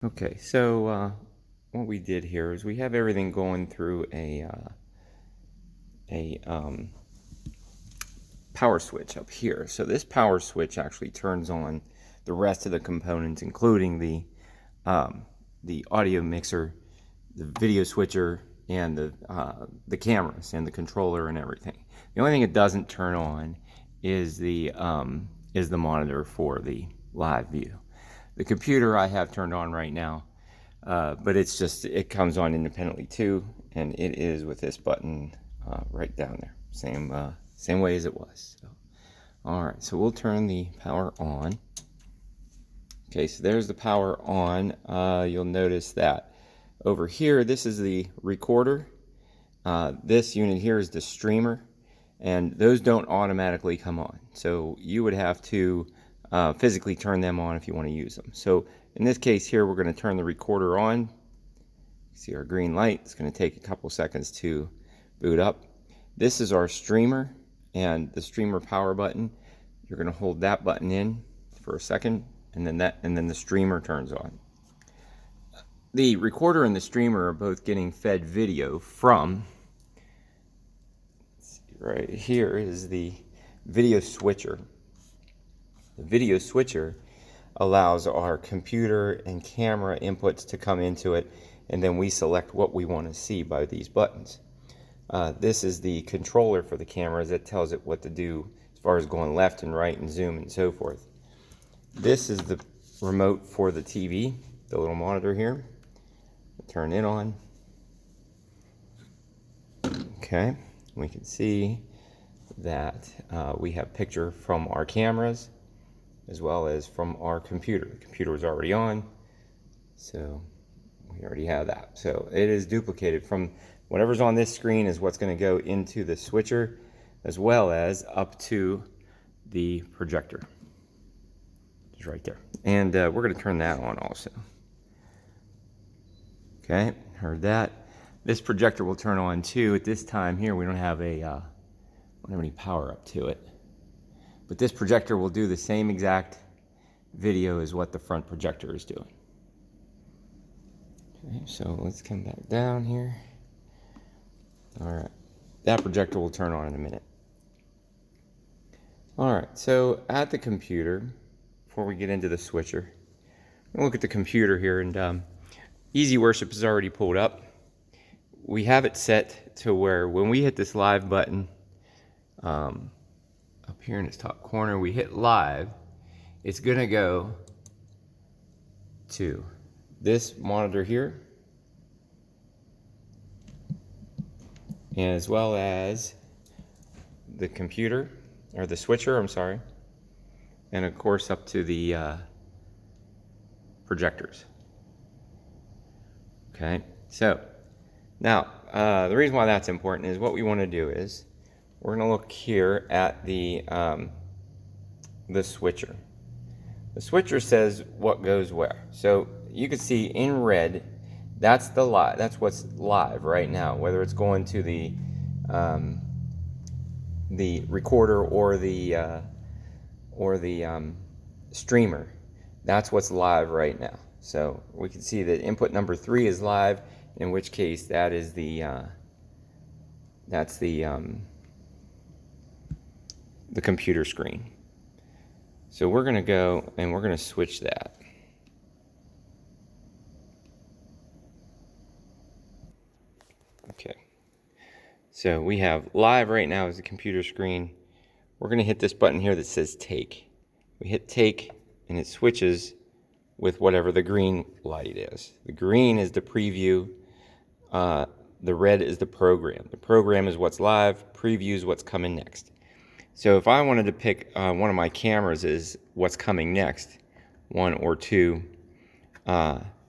Okay, so what we did here is we have everything going through a power switch up here. So this power switch actually turns on the rest of the components, including the audio mixer, the video switcher, and the cameras and the controller and everything. The only thing it doesn't turn on is the monitor for the live view. The computer I have turned on right now, but it comes on independently too, and it is with this button right down there, same way as it was. So, all right, so we'll turn the power on. Okay, so there's the power on. You'll notice that over here, this is the recorder. This unit here is the streamer, and those don't automatically come on. So you would have to physically turn them on if you want to use them. So in this case here, we're going to turn the recorder on. See our green light. It's going to take a couple seconds to boot up. This is our streamer and the streamer power button. You're going to hold that button in for a second, and then the streamer turns on. The recorder and the streamer are both getting fed video from, right here is the video switcher. The video switcher allows our computer and camera inputs to come into it, and then we select what we want to see by these buttons. This is the controller for the cameras that tells it what to do as far as going left and right and zoom and so forth. This is the remote for the TV, the little monitor here. Turn it on. Okay, we can see that we have picture from our cameras as well as from our computer. The computer was already on, so we already have that. So it is duplicated from whatever's on this screen is what's going to go into the switcher as well as up to the projector. It's right there. And we're going to turn that on also. Okay, heard that. This projector will turn on too. At this time here, we don't have any power up to it. But this projector will do the same exact video as what the front projector is doing. Okay, so let's come back down here. All right, that projector will turn on in a minute. All right, so at the computer, before we get into the switcher, we'll look at the computer here, and Easy Worship is already pulled up. We have it set to where when we hit this live button, up here in its top corner, we hit live, it's gonna go to this monitor here, as well as the computer, or the switcher, I'm sorry, and of course up to the projectors. Okay, so now the reason why that's important is what we want to do is we're going to look here at the switcher. The switcher says what goes where. So you can see in red, that's what's live right now, whether it's going to the recorder or the streamer. That's what's live right now. So we can see that input number 3 is live, in which case that is the computer screen. So we're going to go and we're going to switch that. Okay. So we have live right now as the computer screen. We're going to hit this button here that says take. We hit take and it switches with whatever the green light is. The green is the preview. The red is the program. The program is what's live. Preview is what's coming next. So if I wanted to pick one of my cameras as what's coming next, 1 or 2,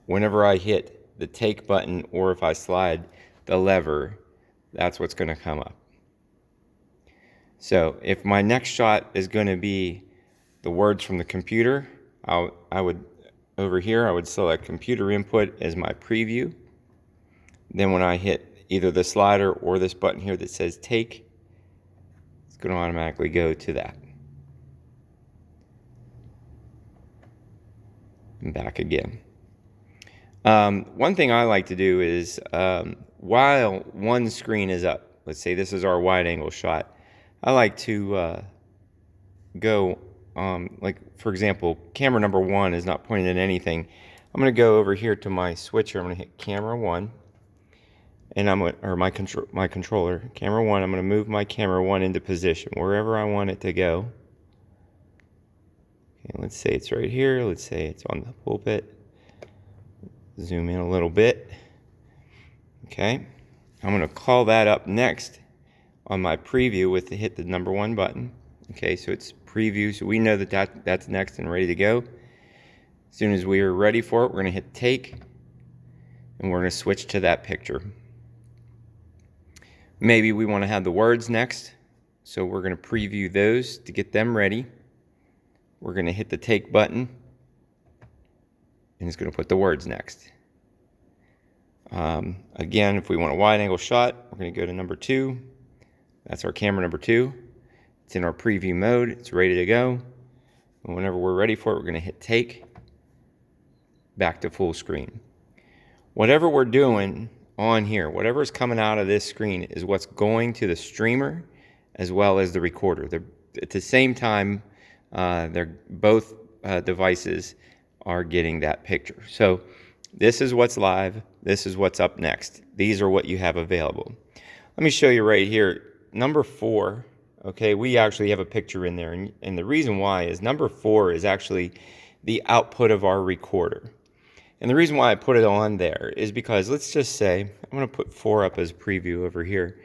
whenever I hit the take button or if I slide the lever, that's what's going to come up. So if my next shot is going to be the words from the computer, I would over here, I would select computer input as my preview. Then when I hit either the slider or this button here that says take, it's going to automatically go to that. And back again. One thing I like to do is while one screen is up, let's say this is our wide angle shot, I like to go, like for example, camera number 1 is not pointing at anything. I'm going to go over here to my switcher. I'm going to hit camera 1, and I'm going to, or my controller, camera 1. I'm going to move my camera 1 into position wherever I want it to go. Okay, let's say it's right here. Let's say it's on the pulpit. Zoom in a little bit. Okay, I'm going to call that up next on my preview with the hit the number 1 button. Okay, so it's preview, so we know that that's next and ready to go. As soon as we are ready for it, we're going to hit take, and we're going to switch to that picture. Maybe we want to have the words next, so we're going to preview those to get them ready. We're going to hit the take button, and it's going to put the words next. Again, if we want a wide angle shot, we're going to go to number 2. That's our camera number 2. It's in our preview mode. It's ready to go. And whenever we're ready for it, we're going to hit take, back to full screen. Whatever we're doing on here, whatever is coming out of this screen is what's going to the streamer as well as the recorder. They're, at the same time, they're both devices are getting that picture. So this is what's live. This is what's up next. These are what you have available. Let me show you right here. Number 4. Okay, we actually have a picture in there, and the reason why is number 4 is actually the output of our recorder. And the reason why I put it on there is because, let's just say, I'm going to put 4 up as a preview over here.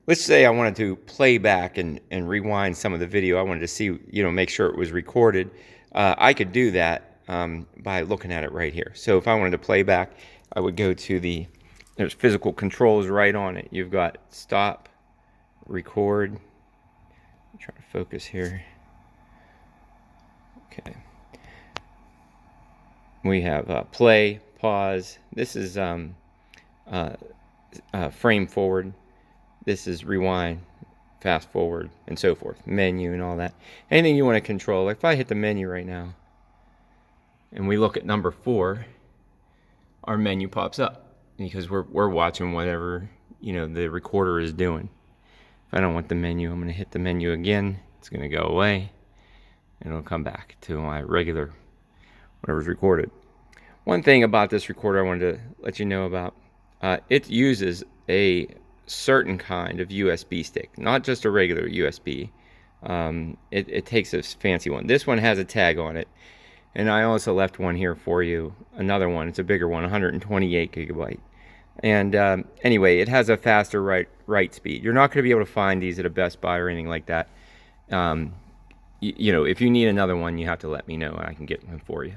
Let's say I wanted to play back and rewind some of the video. I wanted to see, make sure it was recorded. I could do that by looking at it right here. So if I wanted to play back, I would go to there's physical controls right on it. You've got stop, record. I'm trying to focus here. Okay. We have play, pause. This is frame forward. This is rewind, fast forward, and so forth. Menu and all that. Anything you want to control. Like if I hit the menu right now, and we look at number 4, our menu pops up because we're watching whatever the recorder is doing. If I don't want the menu, I'm going to hit the menu again. It's going to go away, and it'll come back to my regular whatever's recorded. One thing about this recorder I wanted to let you know about, it uses a certain kind of USB stick, not just a regular USB. It takes a fancy one. This one has a tag on it, and I also left one here for you, another one. It's a bigger one, 128 gigabyte. And anyway, it has a faster write speed. You're not going to be able to find these at a Best Buy or anything like that. If you need another one, you have to let me know, and I can get one for you.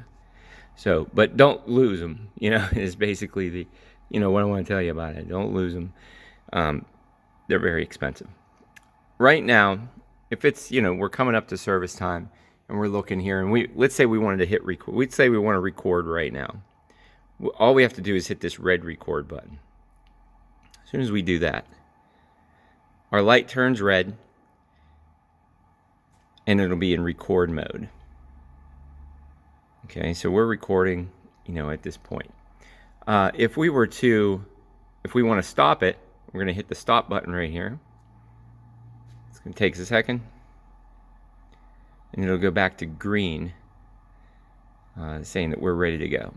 So, but don't lose them, is basically what I want to tell you about it. Don't lose them. They're very expensive. Right now, if it's, we're coming up to service time, and we're looking here, and let's say we wanted to hit record. We'd say we want to record right now. All we have to do is hit this red record button. As soon as we do that, our light turns red, and it'll be in record mode. Okay, so we're recording, at this point. If we want to stop it, we're going to hit the stop button right here. It's going to take us a second, and it'll go back to green, saying that we're ready to go.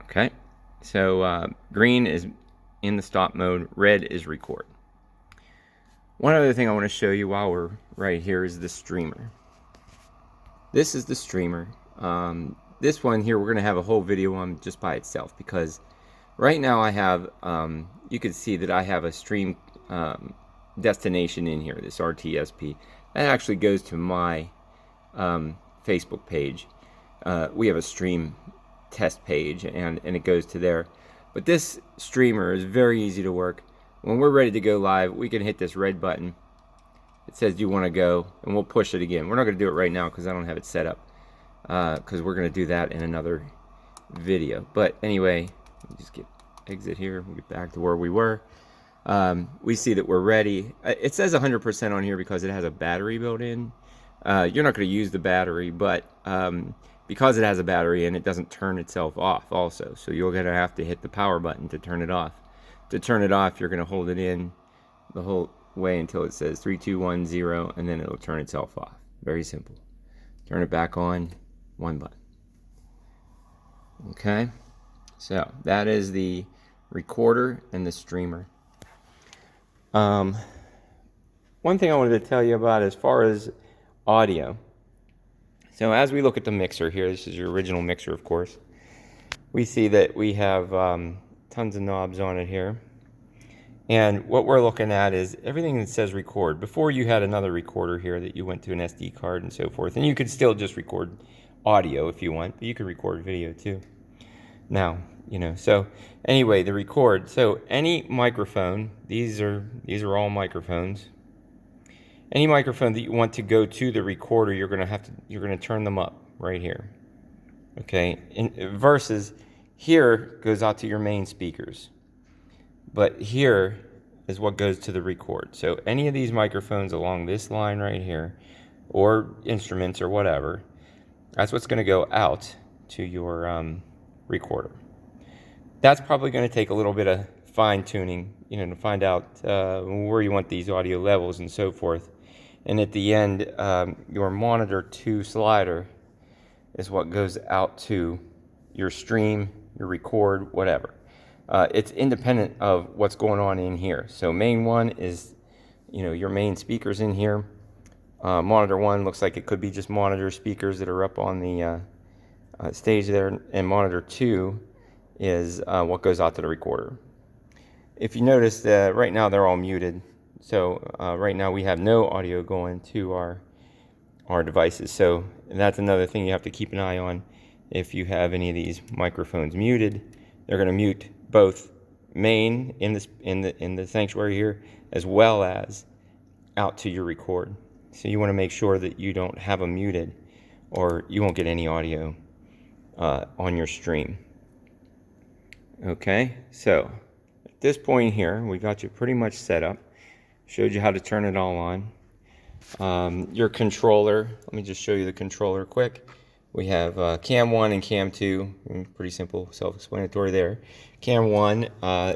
Okay, so green is in the stop mode, red is record. One other thing I want to show you while we're right here is the streamer. This is the streamer. This one here, we're going to have a whole video on just by itself, because right now I have, you can see that I have a stream destination in here, this RTSP. That actually goes to my Facebook page. We have a stream test page, and it goes to there. But this streamer is very easy to work. When we're ready to go live, we can hit this red button. It says, do you want to go? And we'll push it again. We're not going to do it right now because I don't have it set up, because we're going to do that in another video. But anyway, just exit here. We'll get back to where we were. We see that we're ready. It says 100% on here because it has a battery built in. You're not going to use the battery, but because it has a battery and it doesn't turn itself off also. So you're going to have to hit the power button to turn it off. To turn it off, you're going to hold it in the whole way until it says 3, 2, 1, 0, and then it'll turn itself off. Very simple. Turn it back on, one button. Okay, so that is the recorder and the streamer. One thing I wanted to tell you about as far as audio. So as we look at the mixer here, this is your original mixer, of course. We see that we have tons of knobs on it here. And what we're looking at is everything that says record. Before, you had another recorder here that you went to an SD card and so forth. And you could still just record audio if you want, but you could record video too. Now, you know, so anyway, the record. So any microphone, these are all microphones. Any microphone that you want to go to the recorder, you're going to turn them up right here. Okay, versus here goes out to your main speakers. But here is what goes to the record. So any of these microphones along this line right here, or instruments or whatever, that's what's going to go out to your recorder. That's probably going to take a little bit of fine tuning, you know, to find out where you want these audio levels and so forth. And at the end, your monitor 2 slider is what goes out to your stream, your record, whatever. It's independent of what's going on in here. So main 1 is, you know, your main speakers in here. Monitor 1 looks like it could be just monitor speakers that are up on the stage there. And monitor 2 is what goes out to the recorder. If you notice that right now they're all muted. So right now we have no audio going to our devices. So that's another thing you have to keep an eye on. If you have any of these microphones muted, they're going to mute both main in the sanctuary here, as well as out to your record. So you want to make sure that you don't have them muted, or you won't get any audio on your stream. Okay, so at this point here, we got you pretty much set up. Showed you how to turn it all on. Your controller, let me just show you the controller quick. We have cam 1 and cam 2, pretty simple, self-explanatory there. Cam 1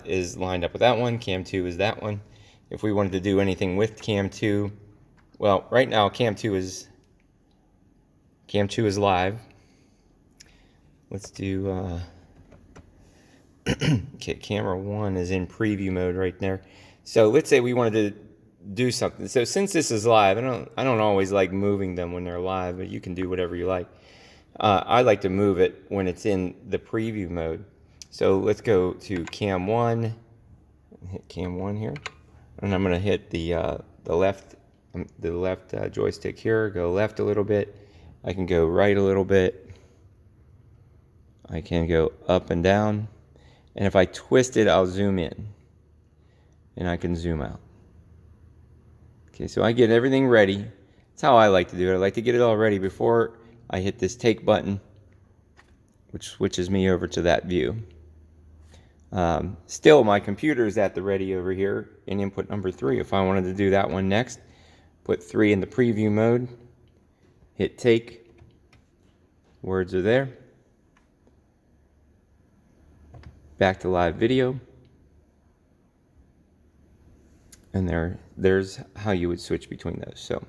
is lined up with that one, cam 2 is that one. If we wanted to do anything with cam 2, well, right now cam 2 is live. Let's do, okay, camera 1 is in preview mode right there. So let's say we wanted to do something. So since this is live, I don't always like moving them when they're live, but you can do whatever you like. I like to move it when it's in the preview mode. So let's go to cam 1, hit cam 1 here, and I'm going to hit the left joystick here. Go left a little bit. I can go right a little bit. I can go up and down, and if I twist it, I'll zoom in, and I can zoom out. Okay, so I get everything ready. That's how I like to do it. I like to get it all ready before I hit this take button, which switches me over to that view. Still, my computer is at the ready over here in input number 3. If I wanted to do that one next, put 3 in the preview mode, hit take, words are there. Back to live video. And there's how you would switch between those. So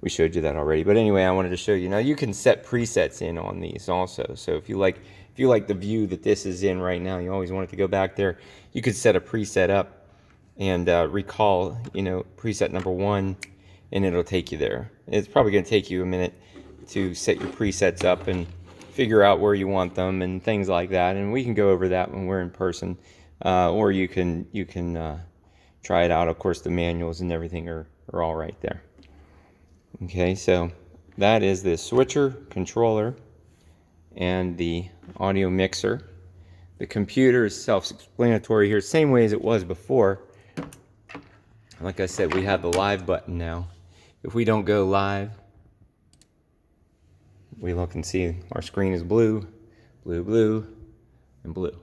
we showed you that already. But anyway, I wanted to show you. Now you can set presets in on these also. So if you like the view that this is in right now, you always want it to go back there, you could set a preset up and recall, you know, preset number 1, and it'll take you there. It's probably going to take you a minute to set your presets up and figure out where you want them and things like that. And we can go over that when we're in person, or you can try it out. Of course, the manuals and everything are all right there. Okay, so that is the switcher, controller, and the audio mixer. The computer is self-explanatory here, same way as it was before. Like I said, we have the live button now. If we don't go live, we look and see our screen is blue, blue, blue, and blue.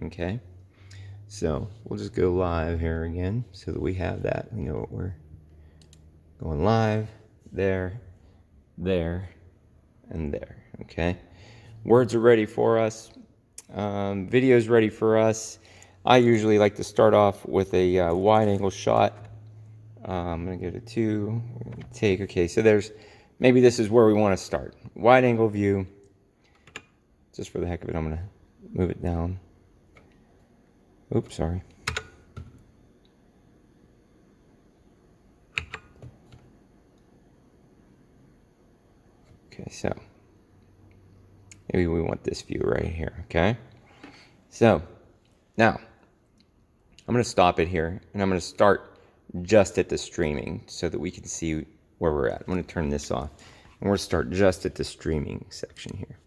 Okay. So we'll just go live here again so that we have that. We know what we're going live, there, and there. okay? Words are ready for us. Video's ready for us. I usually like to start off with a wide angle shot. I'm gonna go to 2, we're gonna take, okay, so maybe this is where we wanna start. Wide angle view. Just for the heck of it, I'm gonna move it down. Oops, sorry. Okay, so maybe we want this view right here, okay? So now I'm going to stop it here and I'm going to start just at the streaming so that we can see where we're at. I'm going to turn this off and we're going to start just at the streaming section here.